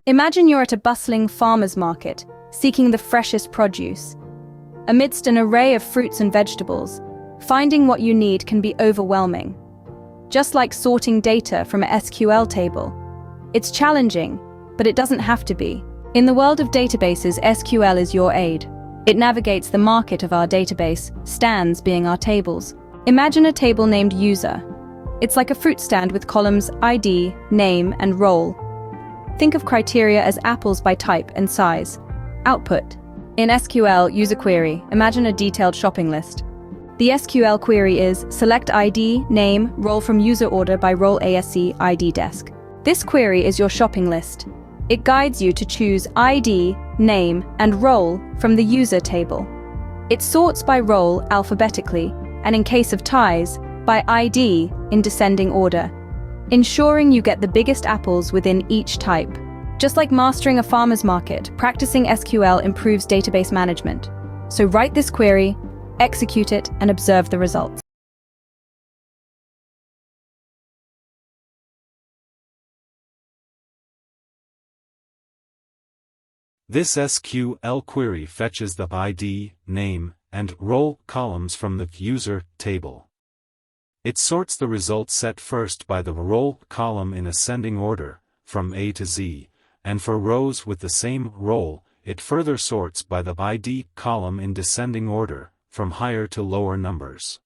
Imagine you're at a bustling farmer's market, seeking the freshest produce. Amidst an array of fruits and vegetables, finding what you need can be overwhelming. Just like sorting data from a SQL table. It's challenging, but it doesn't have to be. In the world of databases, SQL is your aid. It navigates the market of our database, stands being our tables. Imagine a table named user. It's like a fruit stand with columns ID, name, and role. Think of criteria as apples by type and size. Output. In SQL, user query, imagine a detailed shopping list. The SQL query is select ID, name, role from user order by role ASC ID desk. This query is your shopping list. It guides you to choose ID, name, and role from the user table. It sorts by role alphabetically, and in case of ties, by ID in descending order, ensuring you get the biggest apples within each type. Just like mastering a farmer's market, practicing SQL improves database management. So write this query, execute it, and observe the results. This SQL query fetches the ID, name, and role columns from the user table. It sorts the results set first by the role column in ascending order, from A to Z, and for rows with the same role, it further sorts by the ID column in descending order, from higher to lower numbers.